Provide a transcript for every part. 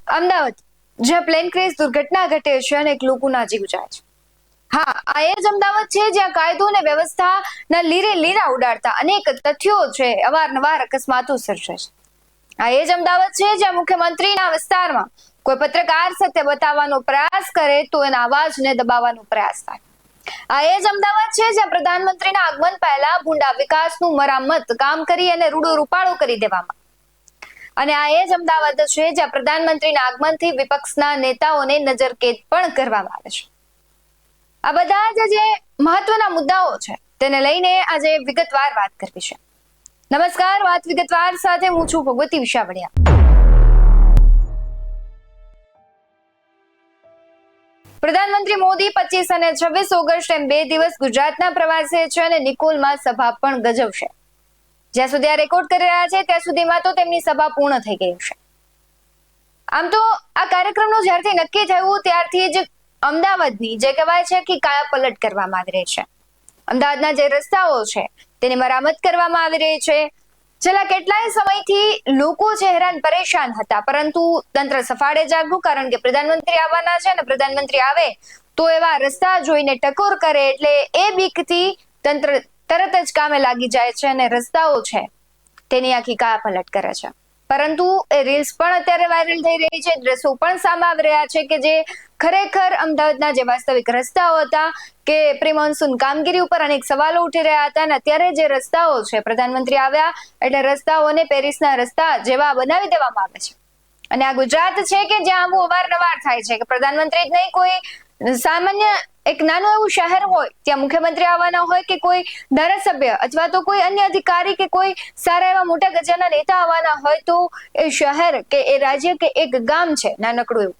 અમદાવાદ જ્યાં plane crash દુર્ઘટના ઘટે છે અને લોકોના જીવ જાય છે. હા, આ એ જ અમદાવાદ છે જ્યાં કાયદો અને વ્યવસ્થાના લીરા ઉડાડતા અનેક તથ્યો છે, અવારનવાર અકસ્માતો સર્જે છે. આ એ જ અમદાવાદ છે જ્યાં મુખ્યમંત્રીના વિસ્તારમાં કોઈ પત્રકાર સત્ય બતાવવાનો પ્રયાસ કરે તો એના અવાજને દબાવવાનો પ્રયાસ થાય. આ એ જ અમદાવાદ છે જ્યાં પ્રધાનમંત્રીના આગમન પહેલા ભૂંડા વિકાસનું મરામત કામ કરી અને રૂડો રૂપાળો કરી દેવામાં. અને આ એ જ અમદાવાદ છે જ્યાં પ્રધાનમંત્રીના આગમનથી વિપક્ષના નેતાઓને નજરકેદ પણ કરવામાં આવે છે. આ બધા જે મહત્વના મુદ્દાઓ છે તેને લઈને આજે વિગતવાર વાત કરવી છે. નમસ્કાર, વાત વિગતવાર સાથે હું છું ભગવતી વિશાવડિયા. પ્રધાનમંત્રી મોદી 25 અને 26 ઓગસ્ટ એમ 2 દિવસ ગુજરાતના પ્રવાસે છે અને નિકોલમાં સભા પણ ગજવશે. જ્યાં સુધી આ રેકોર્ડ કરી રહ્યા છે ત્યાં સુધીમાં તો તેમની સભા પૂર્ણ થઈ ગઈ છે. આમ તો આ કાર્યક્રમનું જ્યારથી નક્કી થયું ત્યારથી જ અમદાવાદની જે કહેવાય છે કે કાયાપલટ કરવામાં આવી રહી છે. અમદાવાદના જે રસ્તાઓ છે તેની મરામત કરવામાં આવી રહી છે. છેલ્લા કેટલાય સમયથી લોકો છે હેરાન પરેશાન હતા, પરંતુ તંત્ર સફાળે જાગ્યું, કારણ કે પ્રધાનમંત્રી આવવાના છે અને પ્રધાનમંત્રી આવે તો એવા રસ્તા જોઈને ટકોર કરે એટલે એ બીકથી તંત્ર તરત જ કામે લાગી જાય છે અને રસ્તાઓ છે તેની આખી કાયાપલટ કરે છે. પરંતુ એ રીલ્સ પણ અત્યારે વાયરલ થઈ રહી છે, દ્રશ્યો પણ સામે આવી રહ્યા છે કે જે ખરેખર અમદાવાદના જે વાસ્તવિક રસ્તાઓ હતા કે પ્રી મોન્સૂન કામગીરી ઉપર અનેક સવાલો ઉઠી રહ્યા હતા અને અત્યારે જે રસ્તાઓ છે પ્રધાનમંત્રી આવ્યા એટલે રસ્તાઓને પેરિસના રસ્તા જેવા બનાવી દેવામાં આવે છે. અને આ ગુજરાત છે કે જ્યાં આવું અવારનવાર થાય છે કે પ્રધાનમંત્રી જ નહીં, કોઈ સામાન્ય એક નાનું એવું શહેર હોય ત્યાં મુખ્યમંત્રી આવવાના હોય કે કોઈ ધારાસભ્ય અથવા તો કોઈ અન્ય અધિકારી કે કોઈ સારા એવા મોટા ગજાના નેતા આવવાના હોય તો એ શહેર કે એ રાજ્ય કે એક ગામ છે નાનકડું એવું,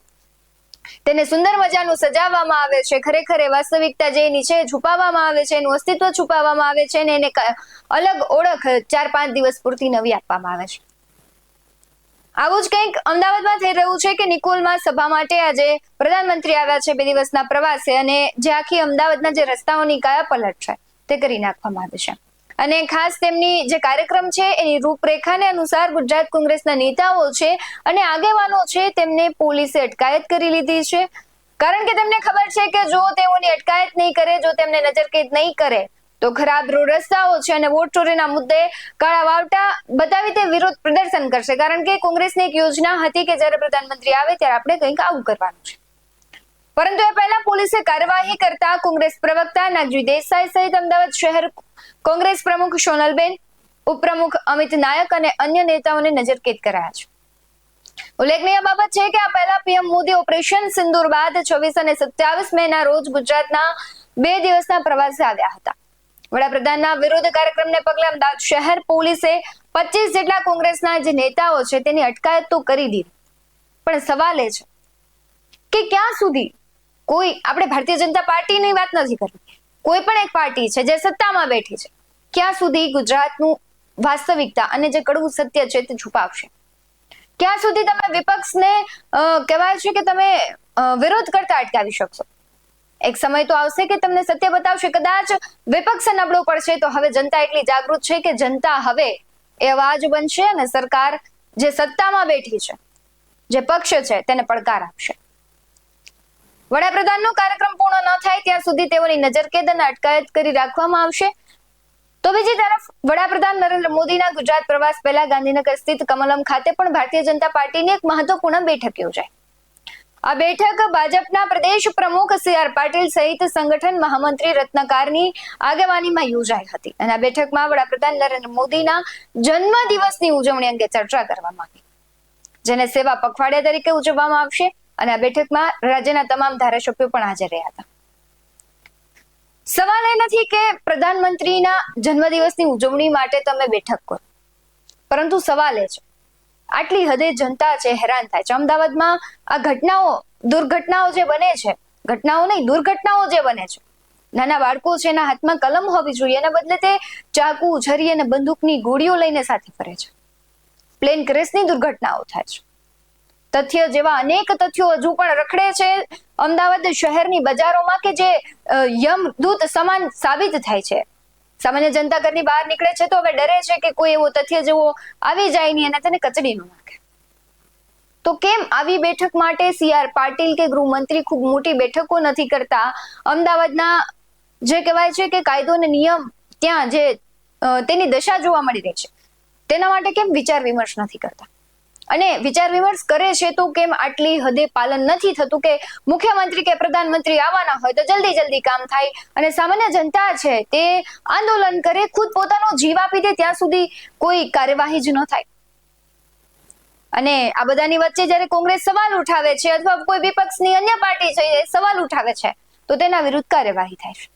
તેને સુંદર મજાનું સજાવવામાં આવે છે. ખરેખર એ વાસ્તવિકતા જે એની છે છુપાવવામાં આવે છે, એનું અસ્તિત્વ છુપાવવામાં આવે છે અને એને અલગ ઓળખ 4-5 દિવસ પૂરતી નવી આપવામાં આવે છે. આવું જ કંઈક અમદાવાદમાં થઈ રહ્યું છે કે નિકોલમાં સભા માટે આજે પ્રધાનમંત્રી આવ્યા છે 2 દિવસના પ્રવાસે અને જે આખી અમદાવાદના જે રસ્તાઓની કાયાપલટ છે તે કરી નાખવામાં આવી છે. અને ખાસ તેમની જે કાર્યક્રમ છે એની રૂપરેખાને અનુસાર ગુજરાત કોંગ્રેસના નેતાઓ છે અને આગેવાનો છે તેમને પોલીસે અટકાયત કરી લીધી છે, કારણ કે તેમને ખબર છે કે જો તેઓની અટકાયત નહીં કરે, જો તેમને નજરકેદ નહીં કરે તો ખરાબ રસ્તાઓ છે અને વોટ ચોરીના મુદ્દે કાળા વાવટા બતાવી તે વિરોધ પ્રદર્શન કરશે. કારણ કે કોંગ્રેસની એક યોજના હતી કે જ્યારે પ્રધાનમંત્રી આવે ત્યારે આપણે કંઈક આવું કરવાનું છે. પરંતુ એ પહેલા પોલીસે કાર્યવાહી કરતા કોંગ્રેસ પ્રવક્તા નાગજી દેસાઈ સહિત અમદાવાદ શહેર કોંગ્રેસ પ્રમુખ સોનલબેન, ઉપપ્રમુખ અમિત નાયક અને અન્ય નેતાઓને નજરકેદ કરાયા છે. ઉલ્લેખનીય બાબત છે કે આ પહેલા પીએમ મોદી ઓપરેશન સિંદૂર બાદ 26 અને 27 મેના રોજ ગુજરાતના 2 દિવસના પ્રવાસે આવ્યા હતા. વડાપ્રધાનના વિરોધ કાર્યક્રમને પગલે અમદાવાદ શહેર પોલીસે 25 જેટલા કોંગ્રેસના જે નેતાઓ છે તેની અટકાયત તો કરી દીધી. પણ સવાલ એ છે કે ક્યાં સુધી કોઈ, આપણે ભારતીય જનતા પાર્ટીની વાત નથી કરવી, કોઈ પણ એક પાર્ટી છે જે સત્તામાં બેઠી છે, ક્યાં સુધી ગુજરાતનું વાસ્તવિકતા અને જે કડવું સત્ય છે તે છુપાવશે? ક્યાં સુધી તમે વિપક્ષને કહેવાય છે કે તમે વિરોધ કરતા અટકાવી શકશો? એક સમય તો આવશે કે તમને સત્ય બતાવશે. કદાચ વિપક્ષ નબળો પડશે તો હવે જનતા એટલી જાગૃત છે કે જનતા હવે એ અવાજ બનશે અને સરકાર જે સત્તામાં બેઠી છે, જે પક્ષ છે તેને પડકાર આપશે. વડાપ્રધાનનો કાર્યક્રમ પૂર્ણ ન થાય ત્યાં સુધી તેઓની નજરકેદ અને અટકાયત કરી રાખવામાં આવશે. તો બીજી તરફ વડાપ્રધાન નરેન્દ્ર મોદીના ગુજરાત પ્રવાસ પહેલા ગાંધીનગર સ્થિત કમલમ ખાતે પણ ભારતીય જનતા પાર્ટીની એક મહત્વપૂર્ણ બેઠક યોજાઈ. આ બેઠક ભાજપના પ્રદેશ પ્રમુખ CR પાટીલ સહિત સંગઠન મહામંત્રી રત્નાકરની આગેવાનીમાં યોજાઈ હતી અને આ બેઠકમાં વડાપ્રધાન નરેન્દ્ર મોદીના જન્મદિવસની ઉજવણી અંગે ચર્ચા કરવામાં આવી, જેને સેવા પખવાડિયા તરીકે ઉજવવામાં આવશે. અને આ બેઠકમાં રાજ્યના તમામ ધારાસભ્યો પણ હાજર રહ્યા હતા. સવાલ એ નથી કે પ્રધાનમંત્રીના જન્મદિવસની ઉજવણી માટે તમે બેઠક કરો, પરંતુ સવાલ એ છે આટલી હદે જનતા છે હેરાન થાય છે. અમદાવાદમાં આ ઘટનાઓ, દુર્ઘટનાઓ જે બને છે, ઘટનાઓ નહીં દુર્ઘટનાઓ જે બને છે, નાના બાળકો છે એના હાથમાં કલમ હોવી જોઈએ, એના બદલે તે ચાકુ, છરી અને બંદૂકની ગોળીઓ લઈને સાથે ફરે છે. પ્લેન ક્રેશની દુર્ઘટનાઓ થાય છે. તથ્ય જેવા અનેક તથ્યો હજુ પણ રખડે છે અમદાવાદ શહેરની બજારોમાં કે જે યમદૂત સમાન સાબિત થાય છે. સામાન્ય જનતા ઘરની બહાર નીકળે છે તો હવે ડરે છે કે કોઈ એવો તથ્ય જેવો આવી જાય નહીં અને તેને કચડી ન નાખે. તો કેમ આવી બેઠક માટે CR પાટીલ કે ગૃહમંત્રી ખૂબ મોટી બેઠકો નથી કરતા? અમદાવાદના જે કહેવાય છે કે કાયદો અને નિયમ ત્યાં જે તેની દશા જોવા મળી રહી છે, તેના માટે કેમ વિચાર વિમર્શ નથી કરતા? અને વિચાર વિમર્શ કરે છે તો કેમ આટલી હદે પાલન નથી થતું કે મુખ્યમંત્રી કે પ્રધાનમંત્રી આવવાના હોય તો જલ્દી કામ થાય અને સામાન્ય જનતા છે તે આંદોલન કરે, ખુદ પોતાનો જીવ આપી દે ત્યાં સુધી કોઈ કાર્યવાહી જ ન થાય? અને આ બધાની વચ્ચે જ્યારે કોંગ્રેસ સવાલ ઉઠાવે છે અથવા કોઈ વિપક્ષની અન્ય પાર્ટી છે એ સવાલ ઉઠાવે છે તો તેના વિરુદ્ધ કાર્યવાહી થાય છે.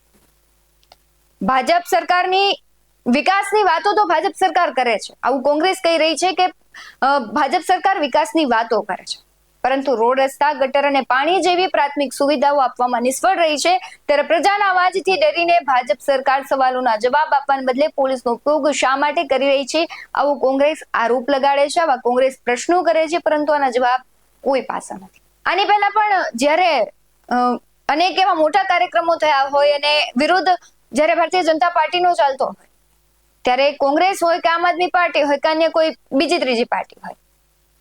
ભાજપ સરકારની વિકાસની વાતો તો ભાજપ સરકાર કરે છે, આવું કોંગ્રેસ કહી રહી છે કે ભાજપ સરકાર વિકાસની વાતો કરે છે, પરંતુ રોડ, રસ્તા, ગટર અને પાણી જેવી પ્રાથમિક સુવિધાઓ આપવામાં નિષ્ફળ રહી છે. ત્યારે પ્રજાના અવાજથી ડરીને ભાજપ સરકાર સવાલોના જવાબ આપવાને બદલે પોલીસનો ઉપયોગ શા માટે કરી રહી છે, આવું કોંગ્રેસ આરોપ લગાડે છે. આવા કોંગ્રેસ પ્રશ્નો કરે છે, પરંતુ આના જવાબ કોઈ પાસે નથી. આની પહેલા પણ જ્યારે અનેક એવા મોટા કાર્યક્રમો થયા હોય અને વિરોધ જ્યારે ભારતીય જનતા પાર્ટીનો ચાલતો હોય, ત્યારે કોંગ્રેસ હોય કે આમ આદમી પાર્ટી હોય કે અન્ય કોઈ બીજી ત્રીજી પાર્ટી હોય,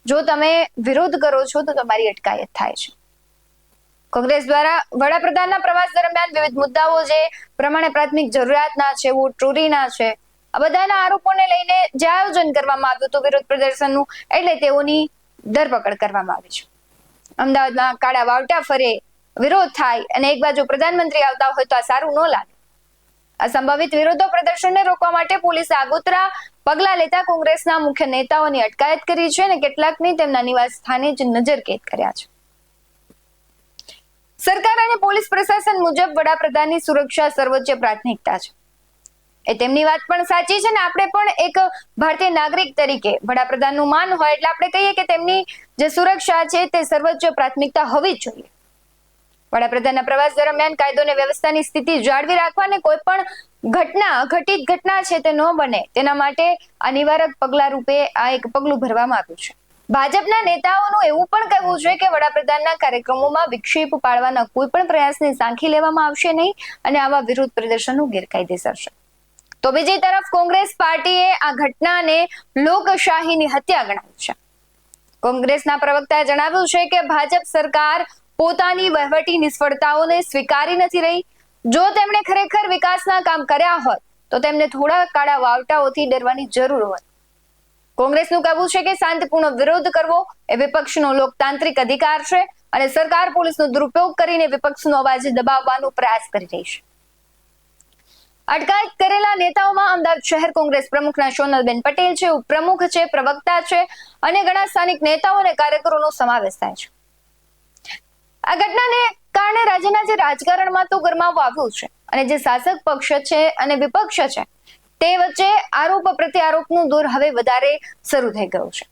જો તમે વિરોધ કરો છો તો તમારી અટકાયત થાય છે. કોંગ્રેસ દ્વારા વડાપ્રધાનના પ્રવાસ દરમિયાન વિવિધ મુદ્દાઓ જે પ્રમાણે પ્રાથમિક જરૂરિયાતના છે, વોટ ચોરીના છે, આ બધાના આરોપોને લઈને જે આયોજન કરવામાં આવ્યું હતું વિરોધ પ્રદર્શનનું, એટલે તેઓની ધરપકડ કરવામાં આવી છે. અમદાવાદમાં કાળા વાવટા ફરે, વિરોધ થાય અને એક બાજુ પ્રધાનમંત્રી આવતા હોય તો આ સારું ન લાગે. આ સંભવિત વિરોધો પ્રદર્શનને રોકવા માટે પોલીસે આગોતરા પગલા લેતા કોંગ્રેસના મુખ્ય નેતાઓની અટકાયત કરી છે અને કેટલાકને તેમના નિવાસ સ્થાને જ નજરકેદ કર્યા છે. સરકાર અને પોલીસ પ્રશાસન મુજબ વડાપ્રધાનની સુરક્ષા સર્વોચ્ચ પ્રાથમિકતા છે. એ તેમની વાત પણ સાચી છે ને આપણે પણ એક ભારતીય નાગરિક તરીકે વડાપ્રધાનનું માન હોય એટલે આપણે કહીએ કે તેમની જે સુરક્ષા છે તે સર્વોચ્ચ પ્રાથમિકતા હોવી જ જોઈએ. વડાપ્રધાનના પ્રવાસ દરમિયાન કાયદો અને વ્યવસ્થાની સ્થિતિ જાળવી રાખવા અને કોઈ પણ અઘટિત ઘટના છે તે ન બને તેના માટે આ નિવારક પગલા રૂપે આ એક પગલું ભરવામાં આવ્યું છે. ભાજપના નેતાઓનું એવું પણ કહેવું છે કે વડાપ્રધાનના કાર્યક્રમોમાં વિક્ષેપ પાડવાના કોઈ પણ પ્રયાસને સાંખી લેવામાં આવશે નહીં અને આવા વિરોધ પ્રદર્શનો ગેરકાયદેસર છે. તો બીજી તરફ કોંગ્રેસ પાર્ટીએ આ ઘટનાને લોકશાહીની હત્યા ગણાવી છે. કોંગ્રેસના પ્રવક્તાએ જણાવ્યું છે કે ભાજપ સરકાર પોતાની વહીવટી નિષ્ફળતાઓને સ્વીકારી નથી રહી. જો તેમણે ખરેખર વિકાસના કામ કર્યા હોત તો તેમને થોડા કાળા વાવટાઓથી ડરવાની જરૂર હોત. કોંગ્રેસનું કહેવું છે કે શાંતિપૂર્ણ વિરોધ કરવો એ વિપક્ષનો લોકતાંત્રિક અધિકાર છે અને સરકાર પોલીસનો દુરુપયોગ કરીને વિપક્ષનો અવાજ દબાવવાનો પ્રયાસ કરી રહી છે. અટકાયત કરેલા નેતાઓમાં અમદાવાદ શહેર કોંગ્રેસ પ્રમુખના સોનલબેન પટેલ છે, ઉપપ્રમુખ છે, પ્રવક્તા છે અને ઘણા સ્થાનિક નેતાઓ અને કાર્યકરોનો સમાવેશ થાય છે. આ ઘટનાને કારણે રાજ્યના જે રાજકારણમાં તો ગરમાવો આવ્યું છે અને જે શાસક પક્ષ છે અને વિપક્ષ છે તે વચ્ચે આરોપ પ્રત્યારોપનું દોર હવે વધારે શરૂ થઈ ગયું છે.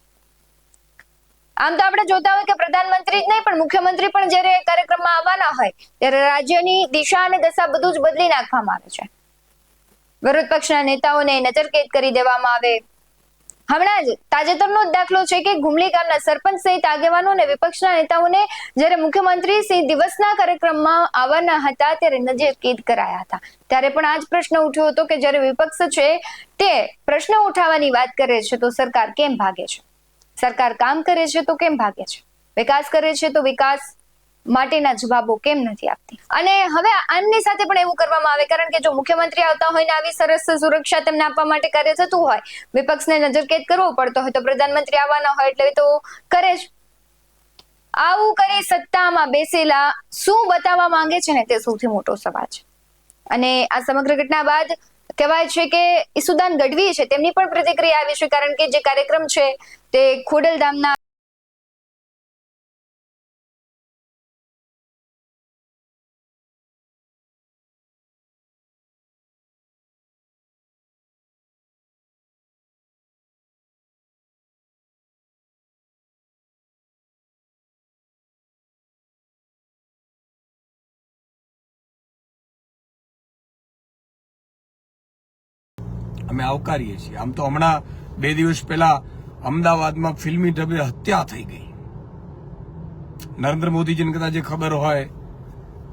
આમ તો આપણે જોતા હોય કે પ્રધાનમંત્રી જ નહીં પણ મુખ્યમંત્રી પણ જ્યારે કાર્યક્રમમાં આવવાના હોય ત્યારે રાજ્યની દિશા અને દશા બધું જ બદલી નાખવામાં આવે છે. વિરોધ પક્ષના નેતાઓને નજરકેદ કરી દેવામાં આવે. હમણાં જ તાજેતરનો દાખલો છે કે ગુમલી ગામના સરપંચ સહિત આગેવાનો અને વિપક્ષના નેતાઓને જ્યારે મુખ્યમંત્રી સિંહ દિવસના કાર્યક્રમમાં આવવાના હતા ત્યારે નજરકેદ કરાયા હતા. ત્યારે પણ આ જ પ્રશ્ન ઉઠ્યો હતો કે જ્યારે વિપક્ષ છે તે પ્રશ્ન ઉઠાવવાની વાત કરે છે તો સરકાર કેમ ભાગે છે? સરકાર કામ કરે છે તો કેમ ભાગે છે? વિકાસ કરે છે તો વિકાસ માટેના જવાબો કેમ નથી આપતી? અને હવે આમની સાથે પણ એવું કરવામાં આવે કારણ કે જો મુખ્યમંત્રી આવતા હોય ને આવી સરસ સુરક્ષા તેમને આપવા માટે કાર્ય થતું હોય, વિપક્ષને નજરકેદ કરવો પડતો હોય તો પ્રધાનમંત્રી આવવાના હોય એટલે તો કરે જ. આવું કરી સત્તામાં બેસેલા શું બતાવવા માંગે છે ને તે સૌથી મોટો સવાલ છે. અને આ સમગ્ર ઘટના બાદ કહેવાય છે કે ઈસુદાન ગઢવી છે તેમની પણ પ્રતિક્રિયા આવી છે કારણ કે જે કાર્યક્રમ છે તે ખોડલધામના અમે આવકારીએ છીએ. આમ તો હમણાં 2 દિવસ પહેલા અમદાવાદમાં ફિલ્મી ઢબે હત્યા થઈ ગઈ. નરેન્દ્ર મોદીજીને કદાચ ખબર હોય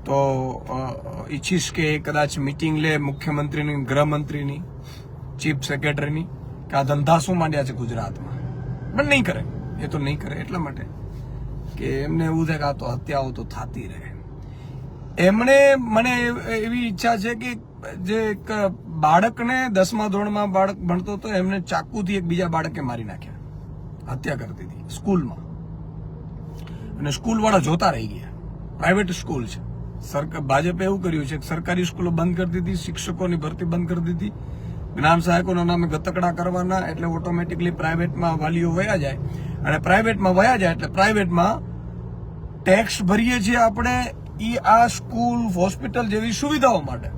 તો ઈચ્છીશ કે કદાચ મિટિંગ લે મુખ્યમંત્રીની, ગૃહમંત્રીની, ચીફ સેક્રેટરીની કે આ ધંધા શું માંડ્યા છે ગુજરાતમાં, પણ નહીં કરે. એ તો નહીં કરે એટલા માટે કે એમને એવું થાય કે આ તો હત્યાઓ તો થતી રહે. એમણે મને એવી ઈચ્છા છે કે જે એક બાળકને 10મા ધોરણમાં બાળક ભણતો હતો એમને ચાકુથી એક બીજા બાળકે મારી નાખ્યા, હત્યા કરી દીધી સ્કૂલમાં. અને સ્કૂલ વાળા જોતા રહી ગયા. પ્રાઇવેટ સ્કૂલ છે. ભાજપે એવું કર્યું છે કે સરકારી સ્કૂલો બંધ કરી દીધી, શિક્ષકોની ભરતી બંધ કરી દીધી, જ્ઞાન સહાયકોના નામે ગતકડા કરવાના, એટલે ઓટોમેટિકલી પ્રાઇવેટમાં વાલીઓ વયા જાય, અને પ્રાઇવેટમાં વયા જાય એટલે પ્રાઇવેટમાં ટેક્સ ભરીએ છીએ આપણે આ સ્કૂલ હોસ્પિટલ જેવી સુવિધાઓ માટે,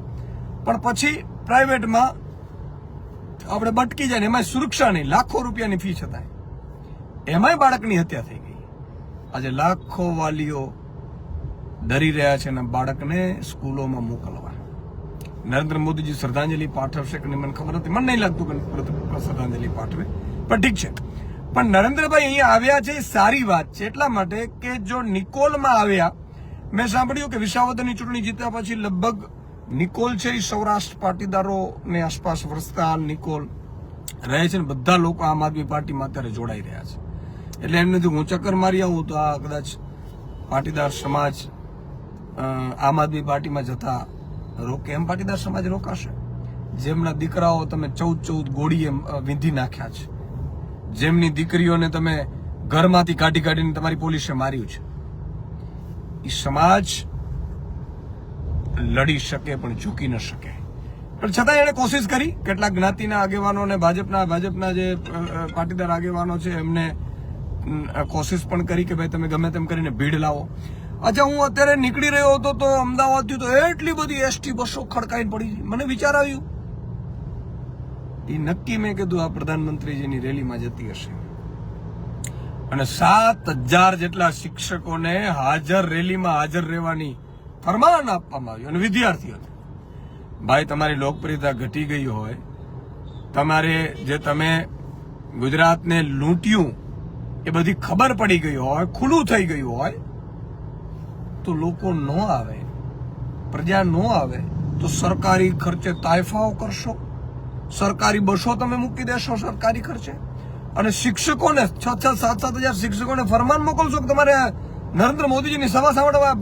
પણ પછી પ્રાઇવેટમાં આપણે બટકી જાય ને એમાં સુરક્ષા નહીં, લાખો રૂપિયાની ફી છતાંય એમાંય બાળકની હત્યા થઈ ગઈ. આજે લાખો વાલીઓ ડરી રહ્યા છે એના બાળકને સ્કૂલોમાં મોકલવા. નરેન્દ્ર મોદીજી શ્રદ્ધાંજલિ પાઠવશે કે નહીં મને ખબર નથી, મને નહીં લાગતું કે શ્રદ્ધાંજલિ પાઠવે, પણ ઠીક છે. પણ નરેન્દ્રભાઈ અહીંયા આવ્યા છે એ સારી વાત છે, એટલા માટે કે જો નિકોલમાં આવ્યા, મેં સાંભળ્યું કે વિસાવદરની ચૂંટણી જીત્યા પછી લગભગ નિકોલ છે એ સૌરાષ્ટ્ર પાટીદારોની આસપાસ વસતા નિકોલ રહે છે ને બધા લોકો આમ આદમી પાર્ટીમાં અત્યારે જોડાઈ રહ્યા છે. એટલે એમને હું ચક્કર મારી આવું તો આ કદાચ પાટીદાર સમાજ આમ આદમી પાર્ટીમાં જતા રોકે. એમ પાટીદાર સમાજ રોકાશે? જેમના દીકરાઓ તમે 14 ગોળીએ વીંધી નાખ્યા છે, જેમની દીકરીઓને તમે ઘરમાંથી કાઢીને તમારી પોલીસે માર્યું છે, એ સમાજ લડી શકે પણ ઝૂકી ન શકે. પણ છતાં એણે કોશિશ કરી. કેટલાક જ્ઞાતિના આગેવાનો અને ભાજપના જે પાટીદાર આગેવાનો છે એમને કોશિશ પણ કરી કે ભાઈ તમે ગમે તેમ કરીને ભીડ લાવો. અચ્છા, હું અત્યારે નીકળી રહ્યો હતો તો અમદાવાદથી તો એટલી બધી એસટી બસો ખડકાઈને પડી. મને વિચાર આવ્યું, એ નક્કી મેં કીધું આ પ્રધાનમંત્રીજીની રેલીમાં જતી હશે. અને 7,000 જેટલા શિક્ષકોને રેલીમાં હાજર રહેવાની ફરમાન આપવામાં આવ્યું. અને વિદ્યાર્થીઓને ભાઈ તમારી લોકપ્રિયતા ઘટી ગઈ હોય, તમે ગુજરાતને લૂંટ્યું એ બધી ખબર પડી ગઈ હોય, ખુલ્લું થઈ ગયું હોય, તો લોકો ન આવે, પ્રજા ન આવે તો સરકારી ખર્ચે તાયફાઓ કરશો, સરકારી બસો તમે મૂકી દેશો સરકારી ખર્ચે, અને શિક્ષકોને 6,000-7,000 શિક્ષકોને ફરમાન મોકલશો કે તમારે નરેન્દ્ર મોદીજીની સભા સાંભળવા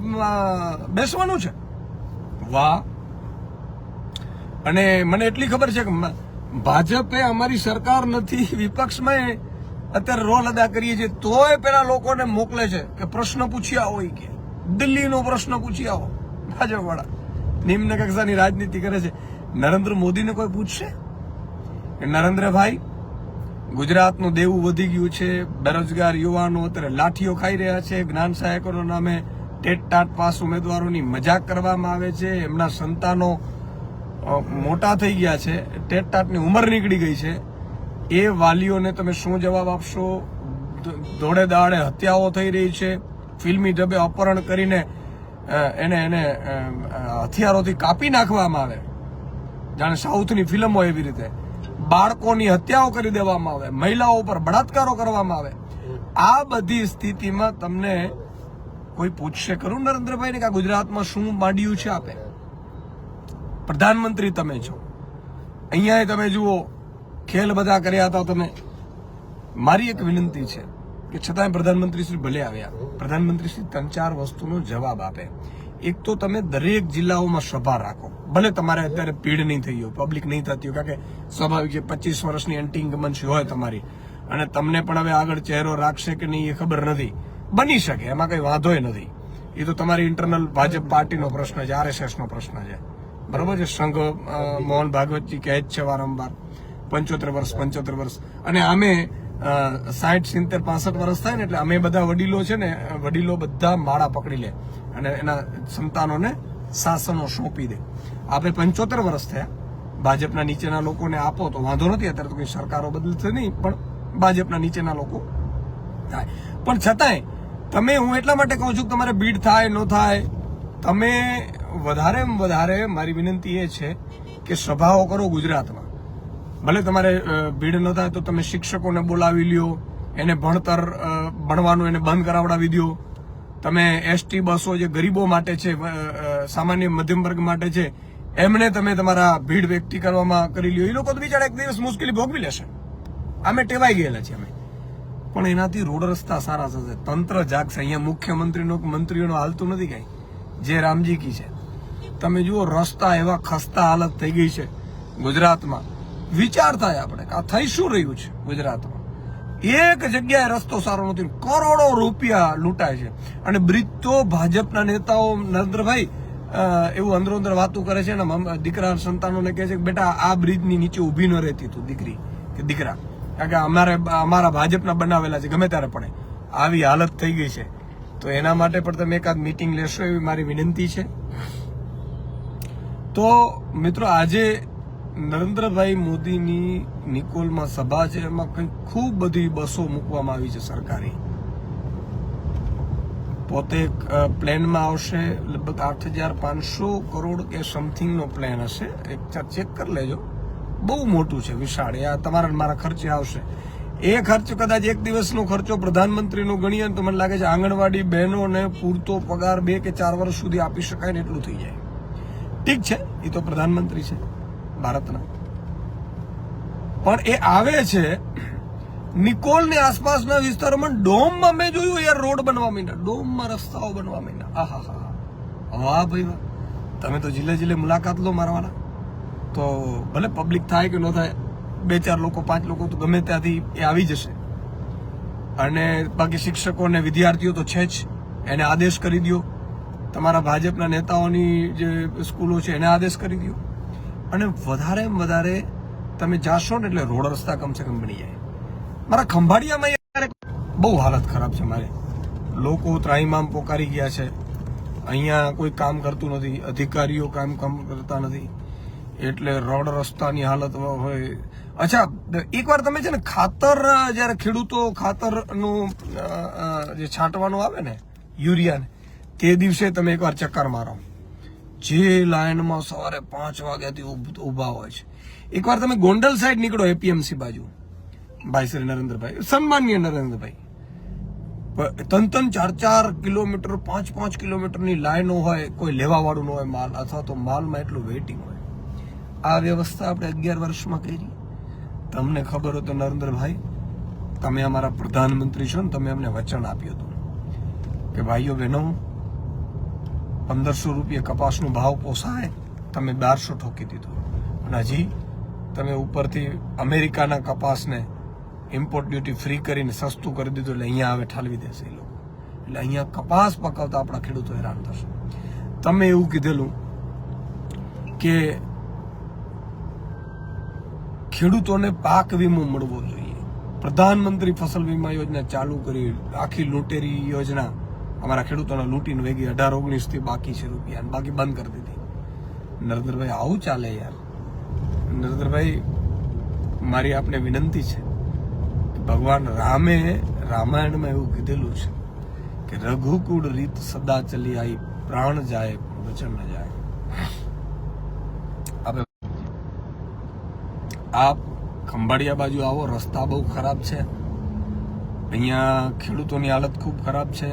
બેસવાનું છે. વાહ! અને મને એટલી ખબર છે કે ભાજપે અમારી સરકાર નથી, વિપક્ષમાં અત્યારે રોલ અદા કરીએ છીએ તોય પેલા લોકોને મોકલે છે કે પ્રશ્ન પૂછી આવો, કે દિલ્હીનો પ્રશ્ન પૂછી આવો. ભાજપ વાળા નિમ્ન કક્ષાની રાજનીતિ કરે છે. નરેન્દ્ર મોદીને કોઈ પૂછશે કે નરેન્દ્રભાઈ ગુજરાતનું દેવું વધી ગયું છે, બેરોજગાર યુવાનો અત્યારે લાઠીઓ ખાઈ રહ્યા છે, જ્ઞાન સહાયકોના નામે ટેટ-ટાટ પાસ ઉમેદવારોની મજાક કરવામાં આવે છે, એમના સંતાનો મોટા થઈ ગયા છે, ટેટ-ટાટની ઉંમર નીકળી ગઈ છે, એ વાલીઓને તમે શું જવાબ આપશો? દોડે દાડે હત્યાઓ થઈ રહી છે, ફિલ્મી ઢબે અપહરણ કરીને એને હથિયારોથી કાપી નાખવામાં આવે, જાણે સાઉથની ફિલ્મો એવી રીતે બાળકોની હત્યાઓ કરી દેવામાં આવે, મહિલાઓ પર બળાત્કારો કરવામાં આવે. આ બધી સ્થિતિમાં તમને કોઈ પૂછશે ખરું નરેન્દ્રભાઈને કે ગુજરાતમાં શું માંડ્યું છે? આપે પ્રધાનમંત્રી તમે છો, અહીંયા તમે જુઓ ખેલ બધા કર્યા હતા તમે. મારી એક વિનંતી છે કે છતાંય પ્રધાનમંત્રી શ્રી ભલે આવ્યા, પ્રધાનમંત્રી શ્રી 3-4 વસ્તુનો જવાબ આપે. એક તો તમે દરેક જિલ્લાઓમાં સભા રાખો, ભલે તમારે અત્યારે ભીડ નહીં થઈ હોય, પબ્લિક નહીં થતી હોય, કારણ કે સ્વાભાવિક છે 25 વર્ષની એન્ટી ઇન્કમ્બન્સી હોય તમારી, અને તમને પણ હવે આગળ ચહેરો રાખશે કે નહીં એ ખબર નથી, બની શકે, એમાં કઈ વાંધોય નથી. એ તો તમારી ઇન્ટરનલ ભાજપ પાર્ટીનો પ્રશ્ન છે, RSS નો પ્રશ્ન છે, બરોબર છે. સંઘ મોહન ભાગવતજી કહે જ છે વારંવાર 75 વર્ષ, અને અમે 60, 70, 65 વર્ષ થાય ને એટલે અમે બધા વડીલો છે ને, વડીલો બધા માળા પકડી લે અને એના સંતાનોને શાસનો સોંપી દે. આપણે 75 વર્ષ થયા, ભાજપના નીચેના લોકોને આપો તો વાંધો નથી, અત્યારે તો કોઈ સરકારો બદલશે નહીં, પણ ભાજપના નીચેના લોકો થાય. પણ છતાંય તમે, હું એટલા માટે કહું છું કે તમારે ભીડ થાય ન થાય, તમે વધારેમાં વધારે મારી વિનંતી એ છે કે સભાઓ કરો ગુજરાતમાં. ભલે તમારે ભીડ ન થાય તો તમે શિક્ષકોને બોલાવી લ્યો, એને ભણવાનું એને બંધ કરાવડાવી દો. તમે એસટી બસો જે ગરીબો માટે છે, સામાન્ય મધ્યમ વર્ગ માટે છે, એમને તમે તમારા ભીડ વ્યક્તિ કરવામાં કરી લ્યો. એ લોકો તો બિચારા એક દિવસ મુશ્કેલી ભોગવી લેશે, અમે ટેવાઈ ગયેલા છીએ. અમે પણ એનાથી રોડ રસ્તા સારા થશે, તંત્ર જાગશે. અહીંયા મુખ્યમંત્રીનો મંત્રીઓનો હાલતું નથી કઈ, જે રામજી કી છે. તમે જુઓ રસ્તા એવા ખસ્તા હાલત થઈ ગઈ છે ગુજરાતમાં. વિચાર થાય આપણે કે આ થઈ શું રહ્યું છે ગુજરાતમાં. એક જગ્યાએ રસ્તો સારો નથી, કરોડો રૂપિયા લૂંટાય છે. અને બ્રિજ તો ભાજપના નેતાઓ નરેન્દ્રભાઈ એવું અંદરો અંદર વાતો કરે છે ને દીકરા સંતાનોને કહે છે કે બેટા આ બ્રિજની નીચે ઊભી ન રહેતી તું દીકરી કે દીકરા, કારણ કે અમારા ભાજપના બનાવેલા છે, ગમે ત્યારે પડે. આવી હાલત થઈ ગઈ છે. તો એના માટે પણ તમે એકાદ મીટિંગ લેશો એવી મારી વિનંતી છે. તો મિત્રો આજે નરેન્દ્રભાઈ મોદીની નિકોલમાં સભા છે, એમાં કંઈક ખૂબ બધી બસો મૂકવામાં આવી છે સરકારી. પોતે પ્લેનમાં આવશે, લગભગ 8,500 કરોડ કે સમથિંગનો પ્લેન હશે. એક ચેક કરી લેજો, બહુ મોટું છે, વિશાળ. આ તમારા મારા ખર્ચે આવશે. એ ખર્ચ કદાચ એક દિવસનો ખર્ચો પ્રધાનમંત્રીનો ગણીએ તો મને લાગે છે આંગણવાડી બહેનોને પૂરતો પગાર 2 કે 4 વર્ષ સુધી આપી શકાય ને એટલું થઈ જાય. ઠીક છે, એ તો પ્રધાનમંત્રી છે ભારતના, પણ એ આવે છે નિકોલ ની આસપાસના વિસ્તારોમાં. ડોમમાં મેં જોયું યાર, રોડ બનવા માંડ્યા, ડોમમાં રસ્તાઓ બનવા માંડ્યા. આહા, વાહ ભાઈ વાહ. તમે તો જિલ્લે જિલ્લે મુલાકાત લો મારવાના, તો ભલે પબ્લિક થાય કે ન થાય, 2-4 લોકો 5 લોકો તો ગમે ત્યાંથી એ આવી જશે. અને બાકી શિક્ષકો ને વિદ્યાર્થીઓ તો છે જ, એને આદેશ કરી દો. તમારા ભાજપના નેતાઓની જે સ્કૂલો છે એને આદેશ કરી દો. અને વધારે તમે જાશો ને એટલે રોડ રસ્તા કમસે કમ બની જાય. મારા ખંભાળિયામાં બહુ હાલત ખરાબ છે. મારે લોકો ત્રાહિમામ પોકારી ગયા છે. અહીંયા કોઈ કામ કરતું નથી, અધિકારીઓ કામ કરતા નથી, એટલે રોડ રસ્તાની હાલત હોય. અચ્છા, એકવાર તમે છે ને ખાતર, જયારે ખેડૂતો ખાતરનું જે છાંટવાનું આવે ને યુરિયાને, તે દિવસે તમે એકવાર ચક્કર મારો. જે લાઈનમાં સવારે 5 વાગ્યાથી ઉભા હોય છે. એકવાર તમે ગોંડલ સાઈડ નીકળો, એપીએમસી બાજુ, ભાઈ શ્રી નરેન્દ્રભાઈ, સન્માનીય નરેન્દ્રભાઈ, 3-4 કિલોમીટર 5 કિલોમીટરની લાઈનો હોય, કોઈ લેવા વાળું ન હોય માલ, અથવા તો માલમાં એટલું વેઇટિંગ હોય. આ વ્યવસ્થા આપણે 11 વર્ષમાં કરી. તમને ખબર હોય તો નરેન્દ્રભાઈ, તમે અમારા પ્રધાનમંત્રી છો ને, તમે અમને વચન આપ્યું હતું કે ભાઈઓ બહેનો 1500 રૂપિયા કપાસનો ભાવ પોસાય, તમે 1200 ઠોકી દીધું. અને હજી તમે ઉપરથી અમેરિકાના કપાસને ઇમ્પોર્ટ ડ્યુટી ફ્રી કરીને સસ્તું કરી દીધું, એટલે અહીંયા હવે ઠાલવી દેશે એ લોકો. એટલે અહીંયા કપાસ પકવતા આપણા ખેડૂતો હેરાન થશે. તમે એવું કીધેલું કે ખેડૂતોને પાક વીમો મળવો જોઈએ. પ્રધાનમંત્રી ફસલ વીમા યોજના ચાલુ કરી, આખી લૂંટેરી યોજના અમારા ખેડૂતોને લૂંટીને વેગી 18-19 થી બાકી છે રૂપિયા, બાકી બંધ કરી દીધી. નરેન્દ્રભાઈ આવું ચાલે યાર? નરેન્દ્રભાઈ, મારી આપને વિનંતી છે, ભગવાન રામે રામાયણમાં એવું કીધેલું છે કે રઘુકુળ રીત સદા ચલી આવી, પ્રાણ જાય વચન ન જાય. આપ ખંભાળિયા બાજુ આવો, રસ્તા બહુ ખરાબ છે. અહીંયા ખેડૂતોની હાલત ખૂબ ખરાબ છે.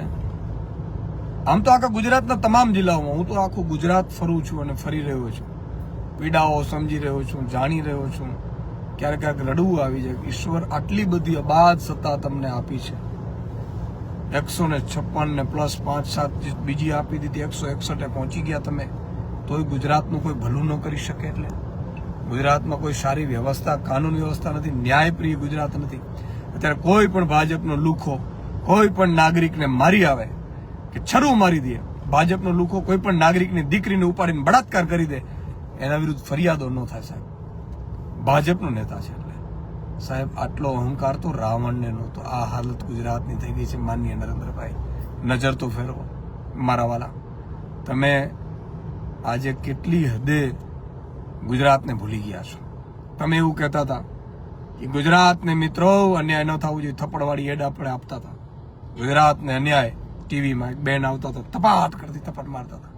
આમ તો આખા ગુજરાતના તમામ જિલ્લાઓમાં, હું તો આખું ગુજરાત ફરું છું અને ફરી રહ્યો છું, પીડાઓ સમજી રહ્યો છું, જાણી રહ્યો છું. ક્યારેક રડવું આવી જાય. ઈશ્વર આટલી બધી અબાધ સત્તા તમને આપી છે, 156 ને પ્લસ 5-7 બીજી આપી દીધી, 161 પહોંચી ગયા તમે, તોય ગુજરાતનું કોઈ ભલું ન કરી શકે. એટલે ગુજરાતમાં કોઈ સારી વ્યવસ્થા, કાનૂન વ્યવસ્થા નથી, ન્યાયપ્રિય ગુજરાત નથી. અત્યારે કોઈ પણ ભાજપનો લુખો કોઈ પણ નાગરિકને મારી આવે કે છરું મારી દે, ભાજપનો લુખો કોઈ પણ નાગરિકની દીકરીને ઉપાડીને બળાત્કાર કરી દે, એના વિરુદ્ધ ફરિયાદો ન થાય. સાહેબ ભાજપનો નેતા છે. એટલે સાહેબ આટલો અહંકાર તો રાવણને નહોતો. આ હાલત ગુજરાતની થઈ ગઈ છે. માનનીય નરેન્દ્રભાઈ, નજર તો ફેરવો મારા વાલા. તમે આજે કેટલી હદે ગુજરાતને ભૂલી ગયા છો. તમે એવું કહેતા હતા કે ગુજરાતને મિત્રો અન્યાય ન થવું જોઈએ, થપ્પડવાળી એડ આપણે આપતા હતા. ગુજરાતને અન્યાય, ટીવીમાં એક બેન આવતા હતા, તપાટ કરતી થપ્પડ મારતા હતા.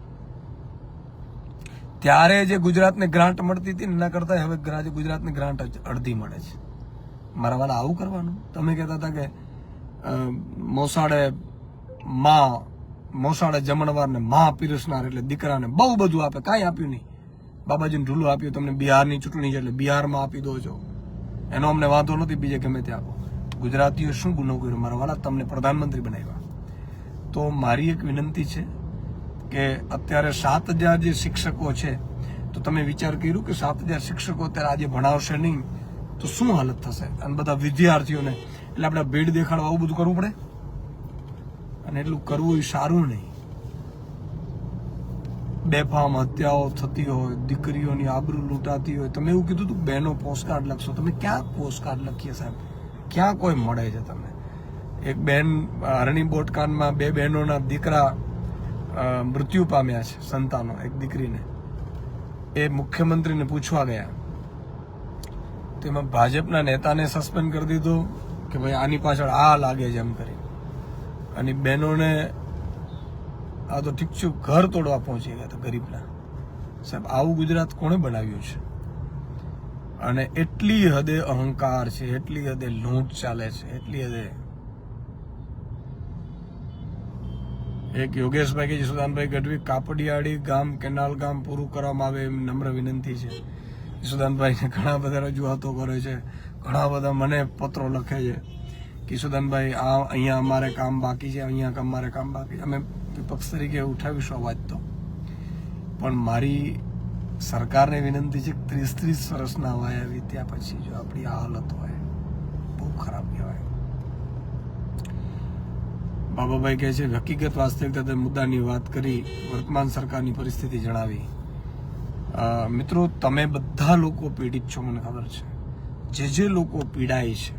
ત્યારે જે ગુજરાતને ગ્રાન્ટ મળતી હતી એના કરતા હવે ગુજરાતને ગ્રાન્ટ અડધી મળે છે. મારા વાળા આવું કરવાનું? તમે કહેતા હતા કે મોસાળે જમણવાર ને માં પીરસનાર, એટલે દીકરાને બહુ બધું આપે. કાંઈ આપ્યું નહીં. બાબાજીને ઢૂલું આપ્યું. તમને બિહારની ચૂંટણી છે એટલે બિહારમાં આપી દો છો, એનો અમને વાંધો નથી, બીજે ગમે તે આપો. ગુજરાતીઓ શું ગુનો કર્યો મારા વાલા, તમને પ્રધાનમંત્રી બનાવ્યા. તો મારી એક વિનંતી છે કે અત્યારે 7,000 જે શિક્ષકો છે, તો તમે વિચાર કર્યું કે 7,000 શિક્ષકો અત્યારે આજે ભણાવશે નહીં તો શું હાલત થશે? અને બધા વિદ્યાર્થીઓને એટલે આપણે ભીડ દેખાડવા આવું બધું કરવું પડે, અને એટલું કરવું એ સારું નહીં. બેફામ હત્યાઓ થતી હોય, દીકરીઓની આબરૂ લૂંટાતી હોય. તમે એવું કીધું હતું બહેનો પોસ્ટકાર્ડ લખશો, તમે ક્યાં પોસ્ટકાર્ડ લખીએ સાહેબ? ક્યાં કોઈ મળે છે? તમે એક બેન હરણી બોટકાંડમાં 2 બહેનોના દીકરા મૃત્યુ પામ્યા છે, સંતાનો, એક દીકરીને. એ મુખ્યમંત્રીને પૂછવા ગયા, તેમાં ભાજપના નેતાને સસ્પેન્ડ કરી દીધો કે ભાઈ આની પાછળ આ લાગે છે એમ કરી. અને બહેનોને આ તો ઠીક છે ઘર તોડવા પહોંચી ગયા હતા ગરીબના. સાહેબ આવું ગુજરાત કોણે બનાવ્યું છે? અને એટલી હદે અહંકાર છે, એટલી હદે લૂંટ ચાલે છે, એટલી હદે. એક યોગેશભાઈ કે યશુદાનભાઈ ગઢવી, કાપડિયાળી ગામ કેનાલ ગામ પૂરું કરવામાં આવે એમ નમ્ર વિનંતી છે. યશુદાનભાઈને ઘણા બધા રજૂઆતો કરે છે, ઘણા બધા મને પત્રો લખે છે કે યશુદાનભાઈ આ અહીંયા અમારે કામ બાકી છે, અહીંયા અમારે કામ બાકી છે. અમે વિપક્ષ તરીકે ઉઠાવીશું અવાજ તો, પણ મારી સરકારને વિનંતી છે કે 30 વર્ષના વાયા વીત્યા પછી જો આપણી આ હાલત હોય, બહુ ખરાબ કહેવાય. બાબાભાઈ કહે છે હકીકત વાસ્તવિકતા મુદ્દાની વાત કરી, વર્તમાન સરકારની પરિસ્થિતિ જણાવી. મિત્રો, તમે બધા લોકો પીડિત છો, મને ખબર છે. જે લોકો પીડાય છે,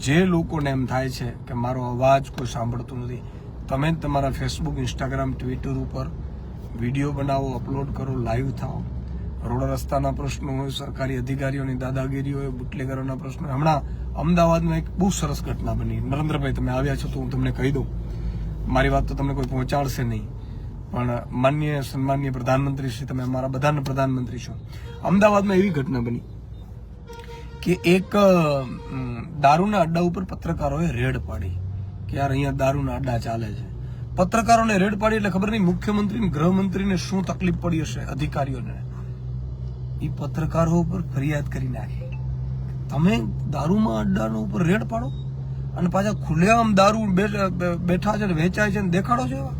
જે લોકોને એમ થાય છે કે મારો અવાજ કોઈ સાંભળતું નથી, તમે તમારા ફેસબુક, ઇન્સ્ટાગ્રામ, ટ્વિટર ઉપર વિડીયો બનાવો, અપલોડ કરો, લાઈવ થાઓ. રોડ રસ્તાના પ્રશ્નો હોય, સરકારી અધિકારીઓની દાદાગીરી હોય, બુટલેગરોના પ્રશ્નો. હમણાં અમદાવાદમાં એક બહુ સરસ ઘટના બની. નરેન્દ્રભાઈ, તમે આવ્યા છો તો હું તમને કહી દઉં, મારી વાત તો તમને કોઈ પહોંચાડશે નહીં, પણ માનનીય સન્માનીય પ્રધાનમંત્રી શ્રી, તમે અમારા બધાના પ્રધાનમંત્રી છો. અમદાવાદમાં એવી ઘટના બની કે એક દારૂના અડ્ડા ઉપર પત્રકારોએ રેડ પાડી કે યાર અહીંયા દારૂના અડ્ડા ચાલે છે. પત્રકારોને રેડ પાડી એટલે ખબર નહીં મુખ્યમંત્રી, ગૃહમંત્રીને શું તકલીફ પડી હશે, અધિકારીઓને. એ પત્રકારો ઉપર ફરિયાદ કરી નાખી. તમે દારૂમાં અડ્ડાનો ઉપર રેડ પાડો અને પાછા ખુલ્લેઆમ દારૂ બેઠા છે, વેચાય છે, દેખાડો છો એવા.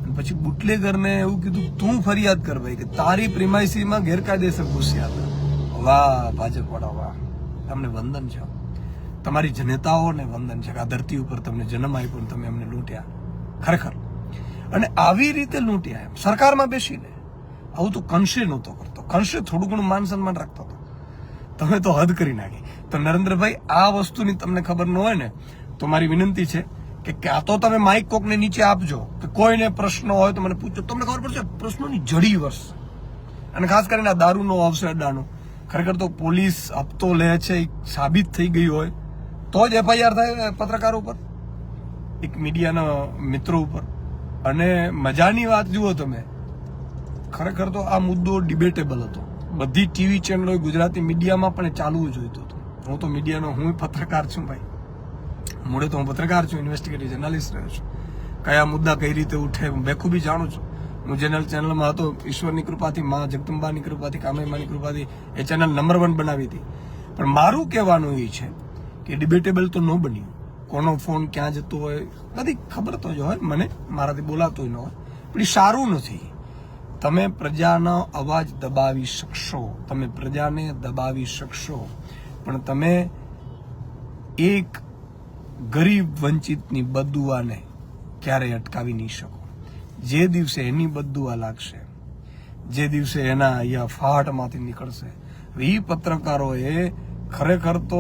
અને પછી બુટલેગરને એવું કીધું તું ફરિયાદ કર ભાઈ, કે તારી પ્રિમાઇસીમાં ગેરકાયદેસર ઘૂસ્યા હતા. વાહ ભાજપ વાળા, વાહ, તમને વંદન છે. તમારી જનતાઓને વંદન છે કે આ ધરતી ઉપર તમને જન્મ આપ્યો, તમે એમને લૂંટ્યા ખરેખર. અને આવી રીતે લૂંટ્યા એમ સરકારમાં બેસીને. આવું તો કંશે નહોતો કરતો. કંશે થોડું ઘણું માન સન્માન રાખતો હતો. તમે તો હદ કરી નાખી. તો નરેન્દ્રભાઈ, આ વસ્તુની તમને ખબર ન હોય ને, તો મારી વિનંતી છે કે ક્યાં તો તમે માઇક કોકને નીચે આપજો, કે કોઈને પ્રશ્નો હોય તો મને પૂછજો, તમને ખબર પડશે પ્રશ્નોની જડી વર્ષ. અને ખાસ કરીને આ દારૂનો આવશે અડ્ડાનો, ખરેખર તો પોલીસ હપ્તો લે છે, સાબિત થઈ ગઈ હોય તો જ FIR થાય પત્રકારો ઉપર, એક મીડિયાના મિત્રો ઉપર. અને મજાની વાત જુઓ તમે, ખરેખર તો આ મુદ્દો ડિબેટેબલ હતો. બધી ટીવી ચેનલો ગુજરાતી મીડિયામાં પણ ચાલવું જોઈતું હતું. હું તો મીડિયાનો, હું પત્રકાર છું ભાઈ, મૂળે તો હું પત્રકાર છું, ઇન્વેસ્ટિગેટિવ જર્નાલિસ્ટ રહ્યો છું. કયા મુદ્દા કઈ રીતે ઉઠે હું બેખૂબી જાણું છું. હું ચેનલમાં હતો, ઈશ્વરની કૃપાથી, મા જગદંબાની કૃપાથી, કામયમાની કૃપાથી એ ચેનલ નંબર 1 બનાવી હતી. પણ મારું કહેવાનું એ છે કે ડિબેટેબલ તો ન બન્યું. કોનો ફોન ક્યાં જતો હોય બધી ખબર તો જ હોય, મને મારાથી બોલાતું ન હોય, પણ એ સારું નથી. તમે પ્રજાનો અવાજ દબાવી શકશો, તમે પ્રજાને દબાવી શકશો, પણ તમે એક ગરીબ વંચિતની બદદુઆને ક્યારેય અટકાવી નહીં શકો. જે દિવસે એની બદદુઆ લાગશે, જે દિવસે એના અહીંયા ફાટમાંથી નીકળશે. એ પત્રકારોએ ખરેખર તો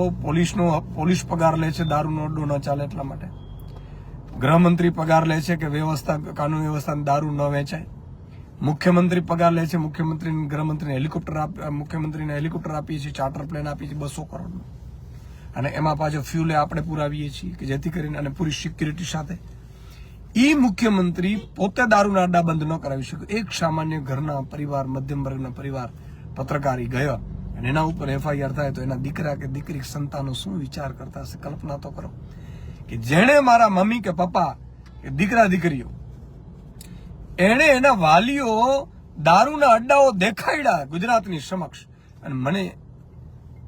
પોલીસ પગાર લે છે દારૂનો અડ્ડો ન ચાલે એટલા માટે. ગૃહમંત્રી પગાર લે છે કે વ્યવસ્થા, કાનૂન વ્યવસ્થાને દારૂ ન વેચાય. મુખ્યમંત્રી પગાર લે છે, મુખ્યમંત્રી ગૃહમંત્રીને મુખ્યમંત્રીને હેલિકોપ્ટર આપીએ છીએ, ચાર્ટર પ્લેન આપીએ છીએ 200 કરોડનું. અને એમાં પાછો ફ્યુલે આપણે પુરાવીએ છીએ કે જેથી કરીને, અને પૂરી સિક્યુરિટી સાથે. એ મુખ્યમંત્રી પોતે દારૂના અડ્ડા બંધ ન કરાવી શકે. એક સામાન્ય ઘરના પરિવાર, મધ્યમ વર્ગના પરિવાર પત્રકારી ગયા અને એના ઉપર FIR થાય તો એના દીકરા કે દીકરી સંતાનો શું વિચાર કરતા હશે? કલ્પના તો કરો કે જેણે મારા મમ્મી કે પપ્પા કે દીકરા દીકરીઓ, એણે એના વાલીઓ દારૂના અડ્ડાઓ દેખાડ્યા ગુજરાતની સમક્ષ. અને મને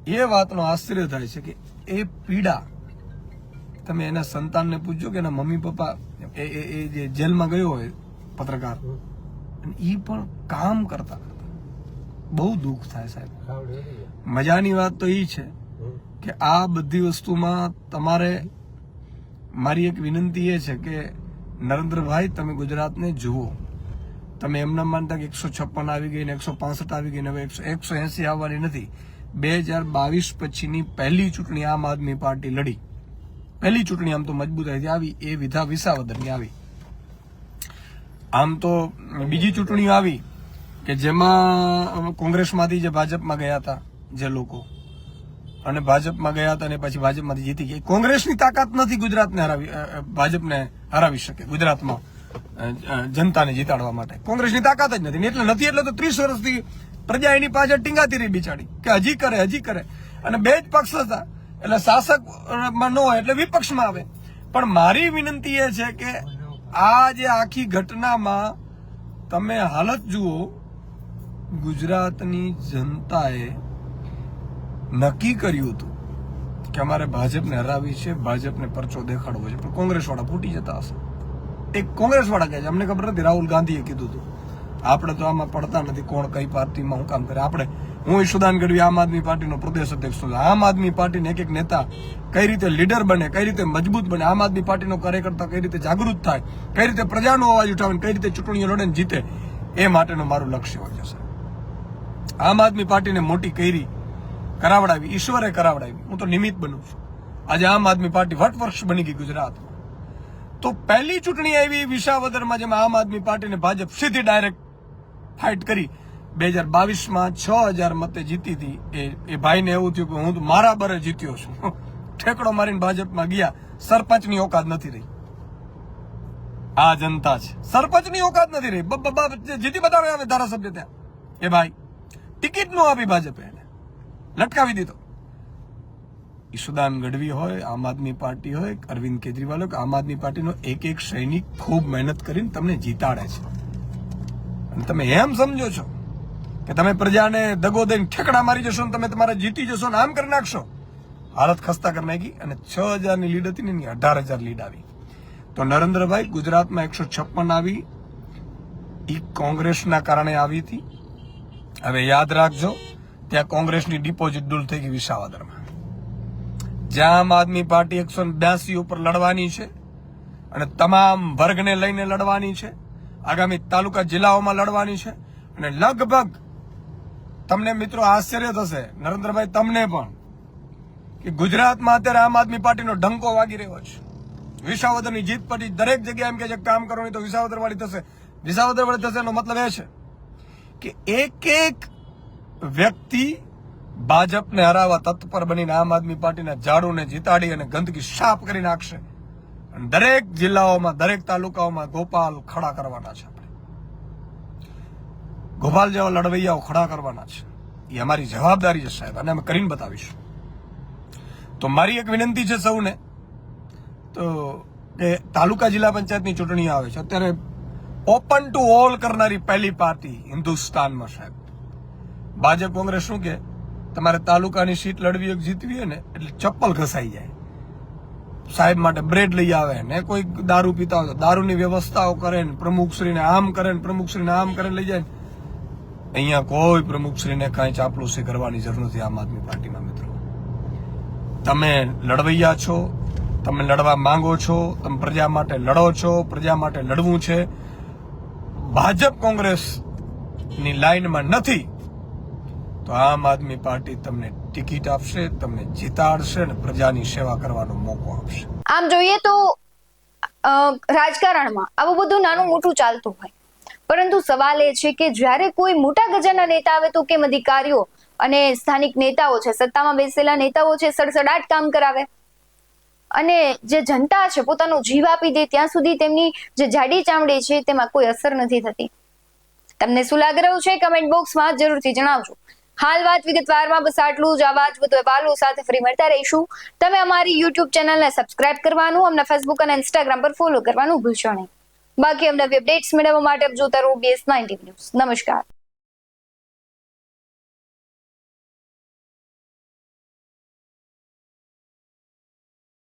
એ વાતનો આશ્ચર્ય થાય છે કે એ પીડા તમે એના સંતાનને પૂછજો કે એના મમ્મી પપ્પા એ જે જેલમાં ગયો હોય પત્રકાર, અને ઈ પણ કામ કરતા બહુ દુઃખ થાય સાહેબ. મજાની વાત તો ઈ છે કે આ બધી વસ્તુમાં તમારે મારી એક વિનંતી એ છે કે નરેન્દ્રભાઈ, તમે ગુજરાતને જુઓ. તમે એમના માનતા કે 156 આવી ગઈ ને 165 આવી ગઈ ને હવે 180 આવવાની નથી. 2022 પછીની પહેલી ચૂંટણી આમ આદમી પાર્ટી લડી. પહેલી ચૂંટણી આમ તો મજબૂતાઈથી આવી એ વિસાવદરની આવી. આમ તો બીજી ચૂંટણી આવી કે જેમાં કોંગ્રેસમાંથી જે ભાજપમાં ગયા હતા જે લોકો, અને ભાજપમાં ગયા હતા અને પછી ભાજપમાંથી જીતી ગયા. કોંગ્રેસની તાકાત નથી ગુજરાતને ભાજપને હરાવી શકે ગુજરાતમાં જનતાને જીતાડવા માટે. કોંગ્રેસની તાકાત જ નથી, એટલે નથી. એટલે તો 30 વર્ષથી પ્રજા એની પાછળ ટીંગાતી રહી બિચારી કે હજી કરે. અને બે જ પક્ષ હતા એટલે શાસકમાં ન હોય એટલે વિપક્ષમાં આવે. પણ મારી વિનંતી એ છે કે આ જે આખી ઘટનામાં તમે હાલત જુઓ, ગુજરાતની જનતાએ નક્કી કર્યું હતું કે અમારે ભાજપને હરાવી છે, ભાજપને પરચો દેખાડવો છે, પણ કોંગ્રેસ વાળા ફૂટી જતા હશે. એક કોંગ્રેસ વાળા કહે છે, અમને ખબર નથી, રાહુલ ગાંધીએ કીધું હતું. આપણે તો આમાં પડતા નથી કોણ કઈ પાર્ટીમાં હું કામ કરે. હું ઈશુદાન ગઢવી આમ આદમી પાર્ટીનો પ્રદેશ અધ્યક્ષ છું. આમ આદમી પાર્ટીને એક નેતા કઈ રીતે લીડર બને, કઈ રીતે મજબૂત બને, આમ આદમી પાર્ટીનો કાર્યકર્તા કઈ રીતે જાગૃત થાય, કઈ રીતે પ્રજાનો અવાજ ઉઠાવે, કઈ રીતે ચૂંટણીઓ લડે ને જીતે, એ માટેનું મારું લક્ષ્ય હોય છે. આમ આદમી પાર્ટીને મોટી કરી કરાવડાવી, ઈશ્વરે કરાવડાવી. હું તો નિમિત્ત બનું છું. આજે આમ આદમી પાર્ટી વટવૃક્ષ બની ગઈ ગુજરાતમાં. તો પહેલી ચૂંટણી આવી વિસાવદરમાં, જેમાં આમ આદમી પાર્ટીને ભાજપ સીધી ડાયરેક્ટ ફાઇટ કરી. 2022માં 6000 મતે જીતી હતી. એ ભાઈને એવું થયું કે હું તો મારા બરે જીત્યો છું. ઠેકડો મારીને ભાજપમાં ગયા. સરપંચની ઓકાત નથી રહી. આ જનતા છે, સરપંચની ઓકાત નથી રહી. જીતી બતાવે આવે ધારાસભ્ય ત્યાં. એ ભાઈ ટિકિટ નો આપી ભાજપે, એને લટકાવી દીધો. ઈશુદાન ગઢવી હોય, આમ આદમી પાર્ટી હોય, અરવિંદ કેજરીવાલ હોય, આમ આદમી પાર્ટીનો એક સૈનિક ખૂબ મહેનત કરીને તમને જીતાડે છે. અને તમે એમ સમજો છો કે તમે પ્રજાને દગો દઈને ઠેકડા મારી જશો ને તમે તમારા જીતી જશો ને આમ કરી નાખશો. હાલત ખસ્તા કરી નાખી. અને 6000 ની લીડ હતી ને 18000 લીડ આવી. તો નરેન્દ્રભાઈ, ગુજરાતમાં 156 આવી, એ કોંગ્રેસના કારણે આવી હતી. હવે યાદ રાખજો, ત્યાં કોંગ્રેસની ડિપોઝિટ ડૂલ થઈ ગઈ વિસાવદરમાં. જ્યાં આમ આદમી પાર્ટી 182 ઉપર લડવાની છે અને તમામ વર્ગને લઈને લડવાની છે, આગામી તાલુકા જિલ્લાઓમાં લડવાની છે. અને લગભગ તમને મિત્રો આશ્ચર્ય થશે, નરેન્દ્રભાઈ તમને પણ, કે ગુજરાતમાં અત્યારે આમ આદમી પાર્ટીનો ડંકો વાગી રહ્યો છે. વિસાવદરની જીત પછી દરેક જગ્યાએ એમ કે છે કામ કરવાની તો વિસાવદર વાળી થશે, વિસાવદર વાળી થશે. એનો મતલબ એ છે કે એક વ્યક્તિ ભાજપને હરાવવા તત્પર બનીને આમ આદમી પાર્ટીના ઝાડુને જીતાડી અને ગંદકી સાફ કરી નાખશે. અને દરેક જિલ્લાઓમાં, દરેક તાલુકાઓમાં ગોપાલ ખડા કરવાના છે. ગોપાલ જેવા લડવૈયાઓ ખડા કરવાના છે. એ અમારી જવાબદારી છે સાહેબ, અને અમે કરીને બતાવીશું. તો મારી એક વિનંતી છે સૌને, તો કે તાલુકા જિલ્લા પંચાયતની ચૂંટણી આવે છે. અત્યારે ઓપન ટુ ઓલ કરનારી પહેલી પાર્ટી હિન્દુસ્તાનમાં સાહેબ. ભાજપ કોંગ્રેસ શું કે તમારે તાલુકાની સીટ લડવી હોય, જીતવી હોય ને એટલે ચપ્પલ ઘસાઈ જાય. સાહેબ માટે બ્રેડ લઈ આવે ને, કોઈ દારૂ પીતા હોય તો દારૂની વ્યવસ્થાઓ કરે ને, પ્રમુખશ્રીને આમ કરે ને, પ્રમુખશ્રીને આમ કરે લઈ જાય. અહીંયા કોઈ પ્રમુખશ્રીને કાંઈ ચાપલુસી કરવાની જરૂર નથી આમ આદમી પાર્ટીમાં. મિત્રો, તમે લડવૈયા છો, તમે લડવા માંગો છો, તમે પ્રજા માટે લડો છો, પ્રજા માટે લડવું છે. ભાજપ કોંગ્રેસની લાઈનમાં નથી તો આમ આદમી પાર્ટી તમને ટિકિટ આપશે, તમને જીતાડશે અને પ્રજાની સેવા કરવાનો મોકો આપશે. આમ જોઈએ તો રાજકારણમાં આવું બધું નાનું મોટું ચાલતું હોય, પરંતુ સવાલ એ છે કે જ્યારે કોઈ મોટા ગજાના નેતા આવે તો કેમ અધિકારીઓ અને સ્થાનિક નેતાઓ છે, સત્તામાં બેસેલા નેતાઓ છે, સડસડાટ કામ કરાવે, અને જે જનતા છે પોતાનો જીવ આપી દે ત્યાં સુધી તેમની જે જાડી ચામડી છે તેમાં કોઈ અસર નથી થતી. તમને શું લાગી રહ્યું છે કમેન્ટ બોક્સમાં જરૂરથી જણાવજો. હાલ વાત વિગતવારમાં બસ આટલું જ. આવા જ વધુ અહેવાલો સાથે ફરી મળતા રહીશું. તમે અમારી યુટ્યુબ ચેનલને સબસ્ક્રાઇબ કરવાનું, અમને ફેસબુક અને ઇન્સ્ટાગ્રામ પર ફોલો કરવાનું ભૂલશો નહીં. બાકી અમને અપડેટ્સ મેળવવા માટે જોતા રહો BS9 ન્યૂઝ. નમસ્કાર.